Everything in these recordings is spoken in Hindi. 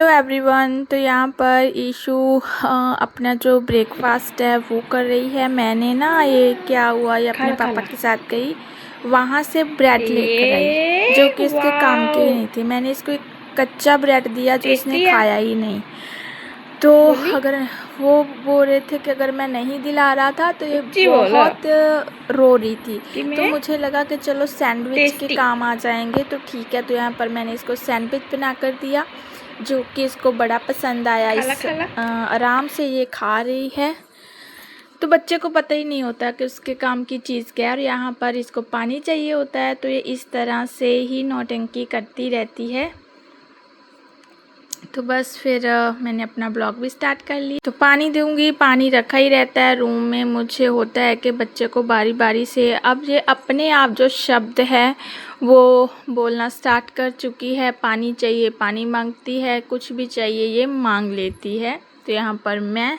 Hello everyone. तो यहाँ पर ईशू अपना जो ब्रेकफास्ट है वो कर रही है। मैंने ना ये क्या हुआ, ये अपने पापा के साथ गई, वहाँ से ब्रेड लेकर आई जो कि इसके काम के ही नहीं थे। मैंने इसको एक कच्चा ब्रेड दिया जो इसने खाया ही नहीं। तो अगर वो बोल रहे थे कि अगर मैं नहीं दिला रहा था तो ये बहुत रो रही थी। तो मुझे लगा कि चलो सैंडविच के काम आ जाएंगे, तो ठीक है। तो यहाँ पर मैंने इसको सैंडविच बना कर दिया जो कि इसको बड़ा पसंद आया। आराम से ये खा रही है। तो बच्चे को पता ही नहीं होता कि उसके काम की चीज़ क्या है। और यहाँ पर इसको पानी चाहिए होता है, तो ये इस तरह से ही नौटंकी करती रहती है। तो बस फिर मैंने अपना ब्लॉग भी स्टार्ट कर लिया। तो पानी दूंगी, पानी रखा ही रहता है रूम में। मुझे होता है कि बच्चे को बारी बारी से, अब ये अपने आप जो शब्द है वो बोलना स्टार्ट कर चुकी है। पानी चाहिए, पानी मांगती है, कुछ भी चाहिए ये मांग लेती है। तो यहाँ पर मैं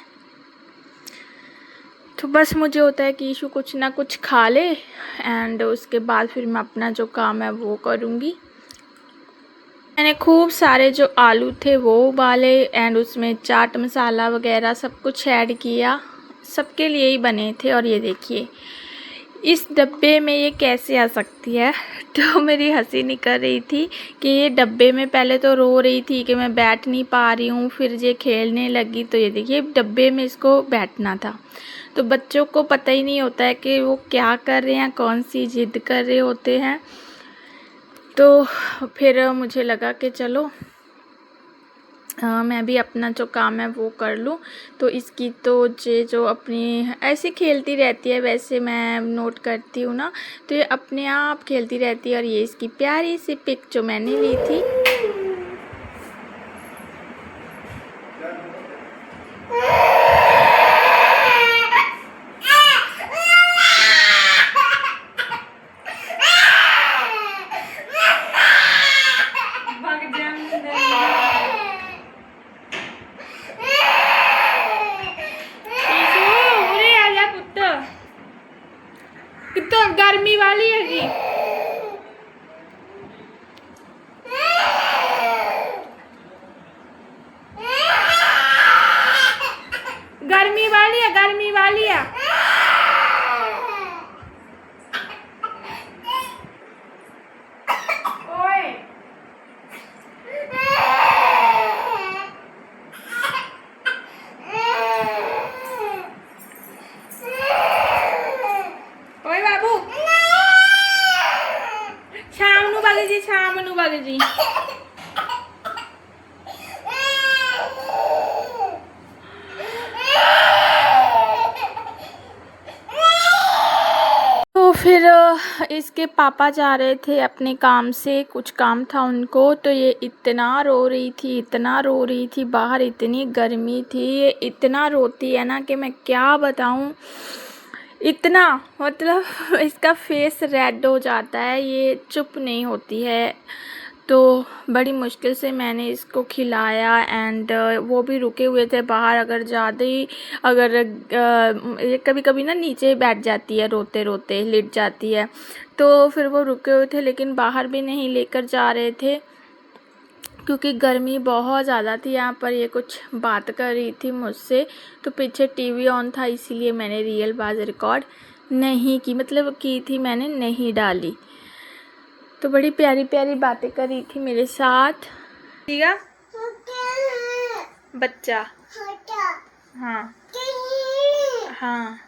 तो बस मुझे होता है कि ईशू कुछ ना कुछ खा ले एंड उसके बाद फिर मैं अपना जो काम है वो करूँगी। मैंने खूब सारे जो आलू थे वो उबाले एंड उसमें चाट मसाला वगैरह सब कुछ ऐड किया। सबके लिए ही बने थे। और ये देखिए इस डब्बे में ये कैसे आ सकती है। तो मेरी हंसी निकल रही थी कि ये डब्बे में पहले तो रो रही थी कि मैं बैठ नहीं पा रही हूँ, फिर ये खेलने लगी। तो ये देखिए डब्बे में इसको बैठना था। तो बच्चों को पता ही नहीं होता है कि वो क्या कर रहे हैं, कौन सी जिद कर रहे होते हैं। तो फिर मुझे लगा कि चलो मैं भी अपना जो काम है वो कर लूँ। तो इसकी तो ये जो अपनी ऐसे खेलती रहती है, वैसे मैं नोट करती हूँ ना, तो ये अपने आप खेलती रहती है। और ये इसकी प्यारी सी पिक जो मैंने ली थी। कितना गर्मी वाली है जी। गर्मी वाली है, गर्मी वाली है। शाम नू बागे जी। तो फिर इसके पापा जा रहे थे अपने काम से, कुछ काम था उनको। तो ये इतना रो रही थी, इतना रो रही थी, बाहर इतनी गर्मी थी। ये इतना रोती है ना कि मैं क्या बताऊं। इतना मतलब इसका फेस रेड हो जाता है, ये चुप नहीं होती है। तो बड़ी मुश्किल से मैंने इसको खिलाया एंड वो भी रुके हुए थे बाहर। अगर ज़्यादा ही अगर ये कभी कभी ना नीचे बैठ जाती है, रोते रोते लेट जाती है। तो फिर वो रुके हुए थे, लेकिन बाहर भी नहीं लेकर जा रहे थे क्योंकि गर्मी बहुत ज़्यादा थी। यहाँ पर ये कुछ बात कर रही थी मुझसे, तो पीछे टीवी ऑन था, इसीलिए मैंने रियल बात रिकॉर्ड नहीं की, मतलब की थी मैंने, नहीं डाली। तो बड़ी प्यारी प्यारी बातें कर रही थी मेरे साथ। ठीक है बच्चा। हाँ हाँ।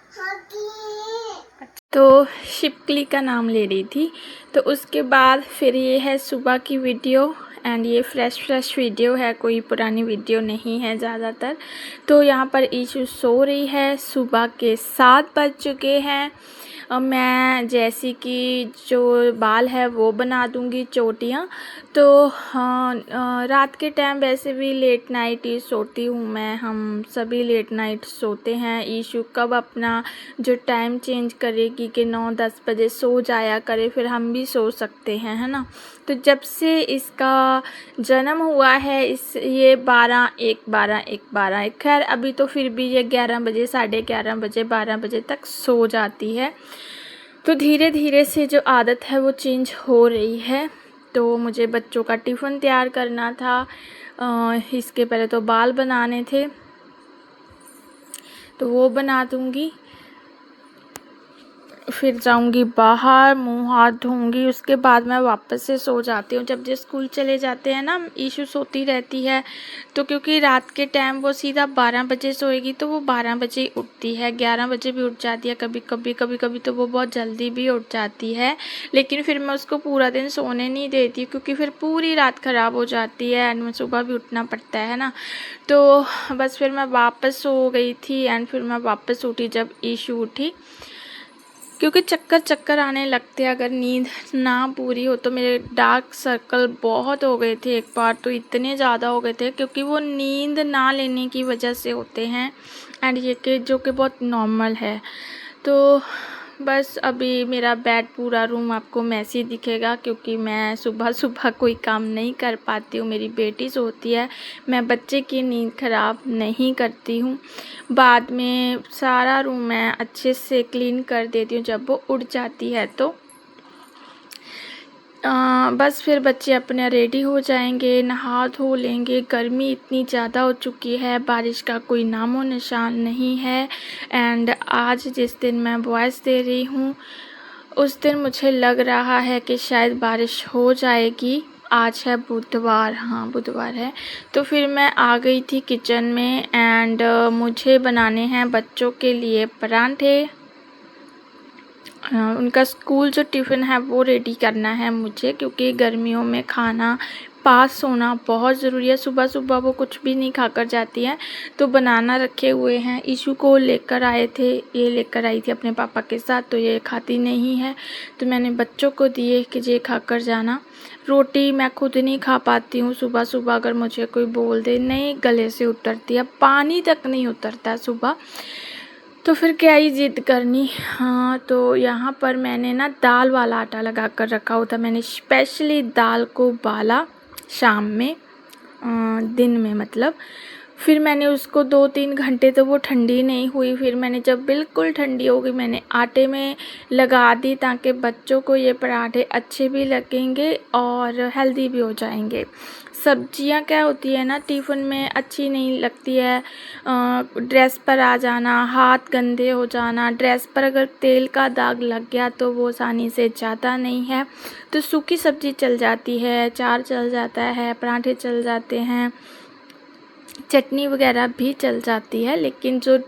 तो शिपकली का नाम ले रही थी। तो उसके बाद फिर ये है सुबह की वीडियो एंड ये फ्रेश वीडियो है, कोई पुरानी वीडियो नहीं है ज़्यादातर। तो यहाँ पर ईशू सो रही है। सुबह के 7 बज चुके हैं। मैं जैसी कि जो बाल है वो बना दूँगी, चोटियाँ। तो हाँ, रात के टाइम वैसे भी लेट नाइट ही सोती हूँ मैं, हम सभी लेट नाइट सोते हैं। ईशू कब अपना जो टाइम चेंज करेगी कि 9-10 बजे सो जाया करे, फिर हम भी सो सकते हैं, है ना। तो जब से इसका जन्म हुआ है ये 12 खैर अभी तो फिर भी ये 11 बजे, 11:30 बजे, 12 बजे तक सो जाती है। तो धीरे धीरे से जो आदत है वो चेंज हो रही है। तो मुझे बच्चों का टिफ़िन तैयार करना था। इसके पहले तो बाल बनाने थे, तो वो बना दूँगी। फिर जाऊँगी बाहर, मुँह हाथ धोऊँगी, उसके बाद मैं वापस से सो जाती हूँ। जब ये स्कूल चले जाते हैं ना, ईशू सोती रहती है, तो क्योंकि रात के टाइम वो सीधा 12 बजे सोएगी, तो वो 12 बजे ही उठती है, 11 बजे भी उठ जाती है कभी कभी तो वो बहुत जल्दी भी उठ जाती है। लेकिन फिर मैं उसको पूरा दिन सोने नहीं देती, क्योंकि फिर पूरी रात ख़राब हो जाती है एंड मैं सुबह भी उठना पड़ता है ना। तो बस फिर मैं वापस सो गई थी एंड फिर मैं वापस उठी जब ईशू उठी, क्योंकि चक्कर आने लगते हैं अगर नींद ना पूरी हो तो। मेरे डार्क सर्कल बहुत हो गए थे, एक बार तो इतने ज़्यादा हो गए थे, क्योंकि वो नींद ना लेने की वजह से होते हैं एंड ये कि जो कि बहुत नॉर्मल है। तो बस अभी मेरा बेड पूरा रूम आपको मैसी दिखेगा, क्योंकि मैं सुबह सुबह कोई काम नहीं कर पाती हूँ, मेरी बेटी सोती है, मैं बच्चे की नींद ख़राब नहीं करती हूँ। बाद में सारा रूम मैं अच्छे से क्लीन कर देती हूँ जब वो उठ जाती है तो। बस फिर बच्चे अपने रेडी हो जाएंगे, नहा धो लेंगे। गर्मी इतनी ज़्यादा हो चुकी है, बारिश का कोई नामो निशान नहीं है एंड आज जिस दिन मैं वॉइस दे रही हूँ उस दिन मुझे लग रहा है कि शायद बारिश हो जाएगी। आज है बुधवार, हाँ बुधवार है। तो फिर मैं आ गई थी किचन में एंड मुझे बनाने हैं बच्चों के लिए परांठे। उनका स्कूल जो टिफ़िन है वो रेडी करना है मुझे, क्योंकि गर्मियों में खाना पास होना बहुत ज़रूरी है। सुबह सुबह वो कुछ भी नहीं खाकर जाती है, तो बनाना रखे हुए हैं। ईशू को लेकर आए थे, ये लेकर आई थी अपने पापा के साथ, तो ये खाती नहीं है, तो मैंने बच्चों को दिए कि ये खाकर जाना। रोटी मैं खुद नहीं खा पाती हूँ सुबह सुबह, अगर मुझे कोई बोल दे, नहीं गले से उतरती है, पानी तक नहीं उतरता सुबह, तो फिर क्या ही ज़िद करनी। हाँ, तो यहाँ पर मैंने ना दाल वाला आटा लगा कर रखा हुआ था। मैंने स्पेशली दाल को उबाला शाम में, दिन में मतलब। फिर मैंने उसको 2-3 घंटे, तो वो ठंडी नहीं हुई। फिर मैंने जब बिल्कुल ठंडी हो गई, मैंने आटे में लगा दी, ताकि बच्चों को ये पराठे अच्छे भी लगेंगे और हेल्दी भी हो जाएंगे। सब्जियां क्या होती है ना, टिफ़िन में अच्छी नहीं लगती है। ड्रेस पर आ जाना, हाथ गंदे हो जाना, ड्रेस पर अगर तेल का दाग लग गया तो वो आसानी से जाता नहीं है। तो सूखी सब्ज़ी चल जाती है, चार चल जाता है, पराठे चल जाते हैं, चटनी वगैरह भी चल जाती है, लेकिन जो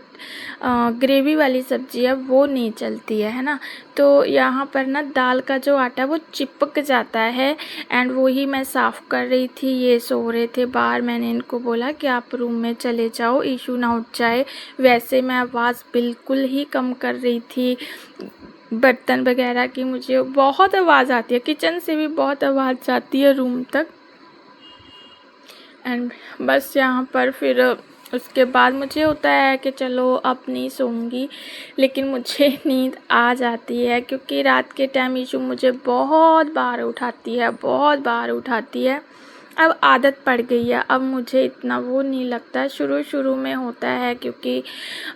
ग्रेवी वाली सब्ज़ी है वो नहीं चलती है ना। तो यहाँ पर ना दाल का जो आटा है वो चिपक जाता है एंड वो ही मैं साफ़ कर रही थी। ये सो रहे थे बाहर, मैंने इनको बोला कि आप रूम में चले जाओ, ईशू ना उठ जाए। वैसे मैं आवाज़ बिल्कुल ही कम कर रही थी बर्तन वगैरह की, मुझे बहुत आवाज़ आती है, किचन से भी बहुत आवाज़ जाती है रूम तक। एंड बस यहाँ पर फिर उसके बाद मुझे होता है कि चलो अब नहीं सोऊंगी, लेकिन मुझे नींद आ जाती है, क्योंकि रात के टाइम ईशू मुझे बहुत बार उठाती है। अब आदत पड़ गई है, अब मुझे इतना वो नहीं लगता। शुरू में होता है, क्योंकि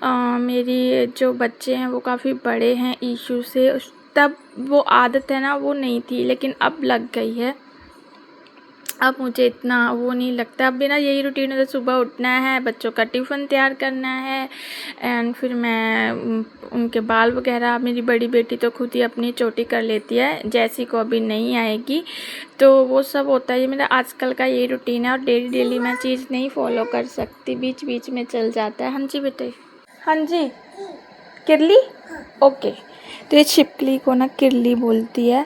मेरी जो बच्चे हैं वो काफ़ी बड़े हैं ईशू से, तब वो आदत है ना वो नहीं थी, लेकिन अब लग गई है। अब मुझे इतना वो नहीं लगता। अब भी ना यही रूटीन है, सुबह उठना है, बच्चों का टिफ़िन तैयार करना है एंड फिर मैं उनके बाल वगैरह, मेरी बड़ी बेटी तो खुद ही अपनी चोटी कर लेती है, जैसी को अभी नहीं आएगी, तो वो सब होता है। ये मेरा आजकल का यही रूटीन है और डेली मैं चीज़ नहीं फॉलो कर सकती, बीच बीच में चल जाता है। हाँ जी बेटे, हाँ जी। किरली, ओके। तो ये छिपकली को ना किरली बोलती है।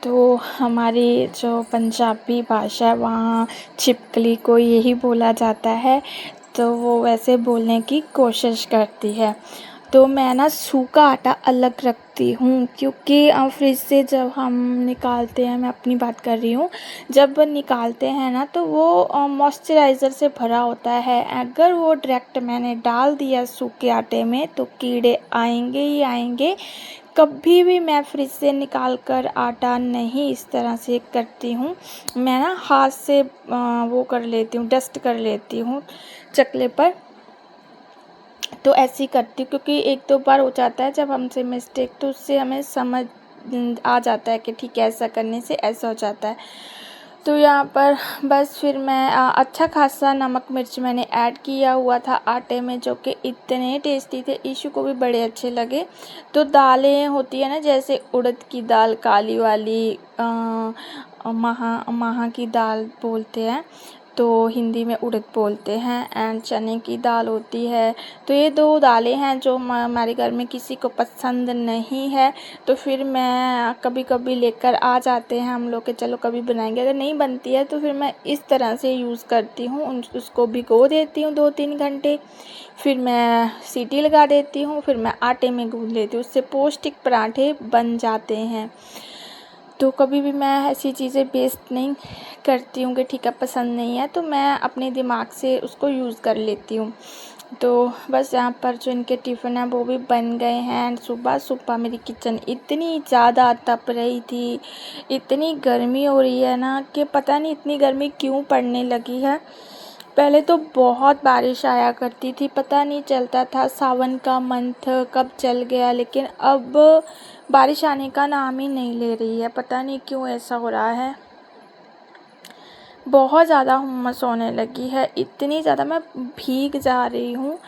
तो हमारी जो पंजाबी भाषा है वहाँ छिपकली को यही बोला जाता है, तो वो वैसे बोलने की कोशिश करती है। तो मैं ना सूखा आटा अलग रखती हूँ, क्योंकि फ्रिज से जब हम निकालते हैं, मैं अपनी बात कर रही हूँ, जब निकालते हैं ना तो वो मॉइस्चराइज़र से भरा होता है। अगर वो डायरेक्ट मैंने डाल दिया सूखे आटे में तो कीड़े आएंगे ही आएंगे। कभी भी मैं फ्रिज से निकाल कर आटा नहीं इस तरह से करती हूँ। मैं ना हाथ से वो कर लेती हूँ, डस्ट कर लेती हूँ चकले पर, तो ऐसे ही करती हूँ, क्योंकि 1-2 बार हो जाता है जब हमसे मिस्टेक, तो उससे हमें समझ आ जाता है कि ठीक है ऐसा करने से ऐसा हो जाता है। तो यहाँ पर बस फिर मैं अच्छा खासा नमक मिर्च मैंने ऐड किया हुआ था आटे में, जो कि इतने टेस्टी थे, ईशू को भी बड़े अच्छे लगे। तो दालें होती है ना, जैसे उड़द की दाल काली वाली, महा की दाल बोलते हैं, तो हिंदी में उड़द बोलते हैं, एंड चने की दाल होती है। तो ये दो दालें हैं जो हमारे घर में किसी को पसंद नहीं है, तो फिर मैं कभी कभी लेकर आ जाते हैं हम लोग के, चलो कभी बनाएंगे। अगर नहीं बनती है तो फिर मैं इस तरह से यूज़ करती हूँ, उसको भिगो देती हूँ 2-3 घंटे, फिर मैं सीटी लगा देती हूँ, फिर मैं आटे में गूँथ लेती हूँ, उससे पौष्टिक पराठे बन जाते हैं। तो कभी भी मैं ऐसी चीज़ें वेस्ट नहीं करती हूँ कि ठीक है पसंद नहीं है, तो मैं अपने दिमाग से उसको यूज़ कर लेती हूँ। तो बस यहाँ पर जो इनके टिफ़िन है वो भी बन गए हैं। एंड सुबह सुबह मेरी किचन इतनी ज़्यादा तप रही थी, इतनी गर्मी हो रही है ना कि पता नहीं इतनी गर्मी क्यों पड़ने लगी है। पहले तो बहुत बारिश आया करती थी, पता नहीं चलता था सावन का मंथ कब चल गया, लेकिन अब बारिश आने का नाम ही नहीं ले रही है। पता नहीं क्यों ऐसा हो रहा है, बहुत ज़्यादा हुम्मस होने लगी है, इतनी ज़्यादा मैं भीग जा रही हूँ।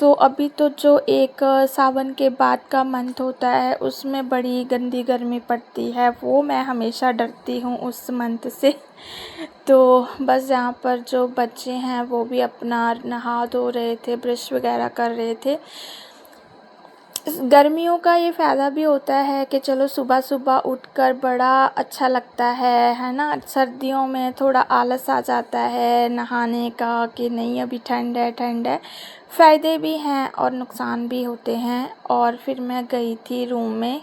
तो अभी तो जो एक सावन के बाद का मंथ होता है उसमें बड़ी गंदी गर्मी पड़ती है, वो मैं हमेशा डरती हूँ उस मंथ से। तो बस यहाँ पर जो बच्चे हैं वो भी अपना नहा धो रहे थे, ब्रश वगैरह कर रहे थे। गर्मियों का ये फ़ायदा भी होता है कि चलो सुबह सुबह उठकर बड़ा अच्छा लगता है ना। सर्दियों में थोड़ा आलस आ जाता है नहाने का कि नहीं अभी ठंड है ठंड है। फ़ायदे भी हैं और नुकसान भी होते हैं। और फिर मैं गई थी रूम में,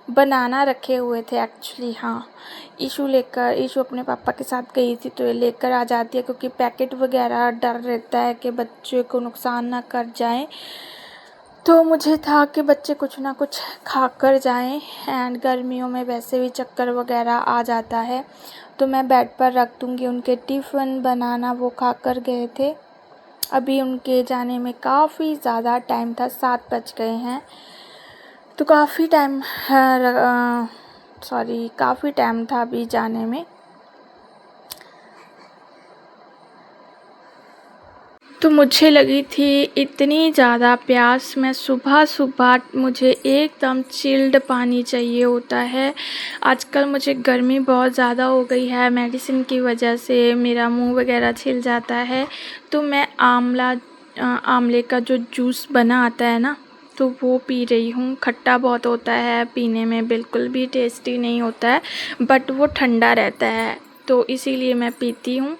बनाना रखे हुए थे एक्चुअली, हाँ, ईशू अपने पापा के साथ गई थी तो ये लेकर आ जाती है, क्योंकि पैकेट वगैरह डर रहता है कि बच्चे को नुकसान ना कर जाए। तो मुझे था कि बच्चे कुछ ना कुछ खा कर जाएँ, एंड गर्मियों में वैसे भी चक्कर वगैरह आ जाता है, तो मैं बेड पर रख दूँगी उनके टिफ़िन। बनाना वो खा कर गए थे। अभी उनके जाने में काफ़ी ज़्यादा टाइम था, 7 बज गए हैं, तो काफ़ी टाइम था अभी जाने में। तो मुझे लगी थी इतनी ज़्यादा प्यास, मैं सुबह सुबह मुझे एकदम चिल्ड पानी चाहिए होता है। आजकल मुझे गर्मी बहुत ज़्यादा हो गई है, मेडिसिन की वजह से मेरा मुंह वगैरह छिल जाता है, तो मैं आंवले का जो जूस बना आता है ना, तो वो पी रही हूँ। खट्टा बहुत होता है, पीने में बिल्कुल भी टेस्टी नहीं होता है, बट वो ठंडा रहता है, तो इसीलिए मैं पीती हूँ।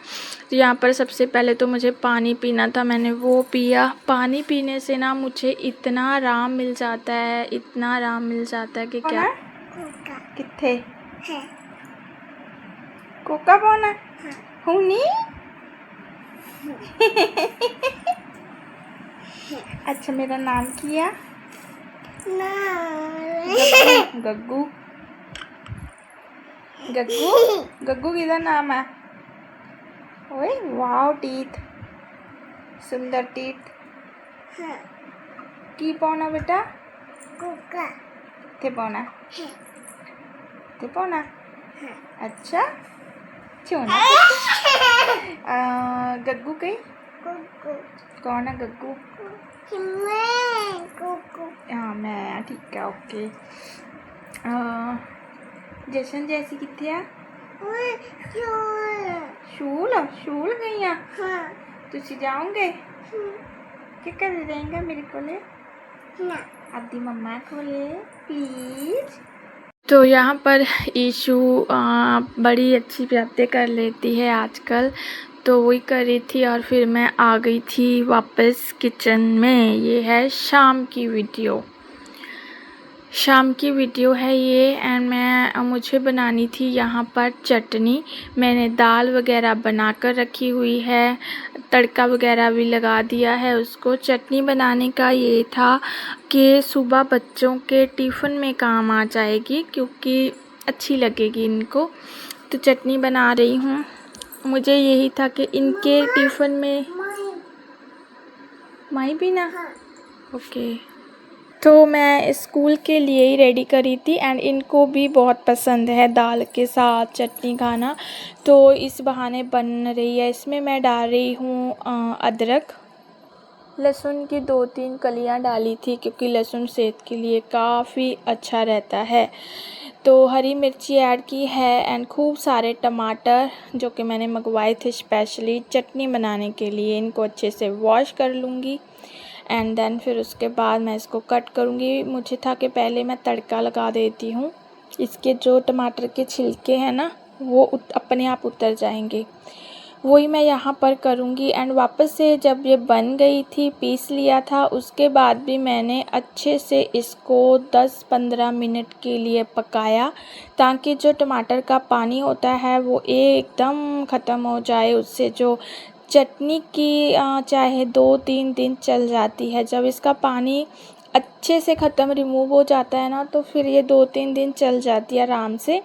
तो यहाँ पर सबसे पहले तो मुझे पानी पीना था, मैंने वो पिया। पानी पीने से ना मुझे इतना आराम मिल जाता है, इतना आराम मिल जाता है कि क्या। किथे कोका पाना हुनी अच्छा, मेरा नाम किया गग्गू। गग्गू गग्गू किधर नाम है? ओए वाओ, टीथ, सुंदर टीथ। की पाना बेटा? थे पाना थे पाना। अच्छा चोना गग्गू कहीं कौन है गग्गू? हाँ मैं, ठीक है, ओके। जशन जैसी कितने आ? शूल गई हैं? तुसी जाओगे? क्या कर देंगे मेरे को ले? आदि मम्मा को ले प्लीज। तो यहाँ पर ईशू बड़ी अच्छी बातें कर लेती है आजकल, तो वही कर रही थी और फिर मैं आ गई थी वापस किचन में। ये है शाम की वीडियो है ये। एंड मुझे बनानी थी यहाँ पर चटनी। मैंने दाल वगैरह बनाकर रखी हुई है, तड़का वगैरह भी लगा दिया है उसको। चटनी बनाने का ये था कि सुबह बच्चों के टिफ़िन में काम आ जाएगी, क्योंकि अच्छी लगेगी इनको, तो चटनी बना रही हूँ। मुझे यही था कि इनके टिफ़िन में माई भी ना, ओके। तो मैं स्कूल के लिए ही रेडी करी थी एंड इनको भी बहुत पसंद है दाल के साथ चटनी खाना, तो इस बहाने बन रही है। इसमें मैं डाल रही हूँ अदरक, लहसुन की 2-3 कलियाँ डाली थी क्योंकि लहसुन सेहत के लिए काफ़ी अच्छा रहता है। तो हरी मिर्ची ऐड की है एंड खूब सारे टमाटर जो कि मैंने मंगवाए थे स्पेशली चटनी बनाने के लिए। इनको अच्छे से वॉश कर लूँगी एंड देन फिर उसके बाद मैं इसको कट करूँगी। मुझे था कि पहले मैं तड़का लगा देती हूँ, इसके जो टमाटर के छिलके हैं ना वो अपने आप उतर जाएंगे, वही मैं यहाँ पर करूँगी। एंड वापस से जब ये बन गई थी पीस लिया था, उसके बाद भी मैंने अच्छे से इसको 10-15 मिनट के लिए पकाया ताकि जो टमाटर का पानी होता है वो एकदम ख़त्म हो जाए। उससे जो चटनी की चाहे 2-3 दिन चल जाती है। जब इसका पानी अच्छे से ख़त्म रिमूव हो जाता है ना तो फिर ये 2-3 दिन चल जाती है आराम से।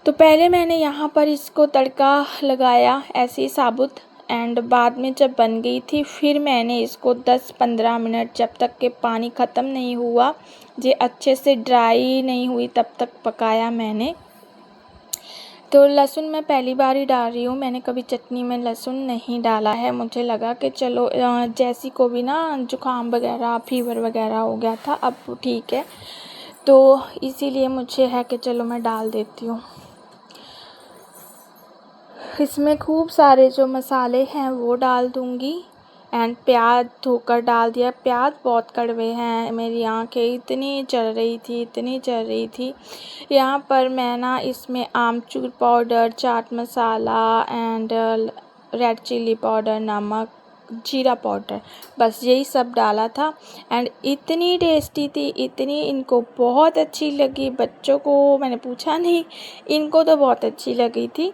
तो पहले मैंने यहाँ पर इसको तड़का लगाया ऐसे ही साबुत एंड बाद में जब बन गई थी फिर मैंने इसको 10-15 मिनट जब तक के पानी ख़त्म नहीं हुआ, ये अच्छे से ड्राई नहीं हुई तब तक पकाया मैंने। तो लहसुन मैं पहली बार ही डाल रही हूँ, मैंने कभी चटनी में लहसुन नहीं डाला है। मुझे लगा कि चलो जैसी को भी ना जुकाम वगैरह फीवर वगैरह हो गया था, अब वो ठीक है, तो इसीलिए मुझे है कि चलो मैं डाल देती हूँ। इसमें खूब सारे जो मसाले हैं वो डाल दूँगी एंड प्याज धोकर डाल दिया। प्याज बहुत कड़वे हैं, मेरी आँखें इतनी चल रही थी। यहाँ पर मैं ना इसमें amchur powder, chaat masala and red chilli powder, नमक, जीरा पाउडर, बस यही सब डाला था एंड इतनी टेस्टी थी, इतनी इनको बहुत अच्छी लगी। बच्चों को मैंने पूछा नहीं, इनको तो बहुत अच्छी लगी थी।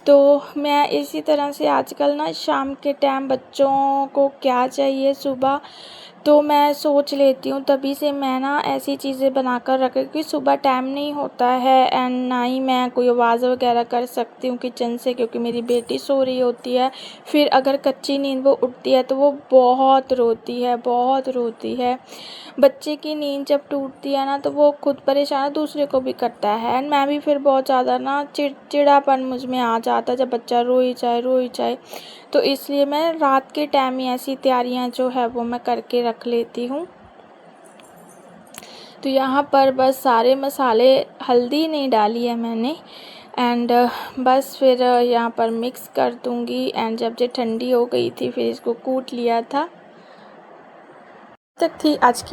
तो मैं इसी तरह से आजकल ना शाम के टाइम बच्चों को क्या चाहिए सुबह, तो मैं सोच लेती हूँ, तभी से मैं ना ऐसी चीज़ें बनाकर रख क्योंकि सुबह टाइम नहीं होता है एंड ना ही मैं कोई आवाज़ वगैरह कर सकती हूँ किचन से क्योंकि मेरी बेटी सो रही होती है। फिर अगर कच्ची नींद वो उठती है तो वो बहुत रोती है। बच्चे की नींद जब टूटती है ना तो वो खुद परेशान दूसरे को भी करता है एंड मैं भी फिर बहुत ज़्यादा ना चिड़चिड़ापन मुझ में आ जाता है जब बच्चा रो ही जाए। तो इसलिए मैं रात के टाइम ही ऐसी तैयारियां जो है वो मैं करके रख लेती हूँ। तो यहाँ पर बस सारे मसाले, हल्दी नहीं डाली है मैंने एंड बस फिर यहाँ पर मिक्स कर दूँगी एंड जब ये ठंडी हो गई थी फिर इसको कूट लिया था। तक थी आज की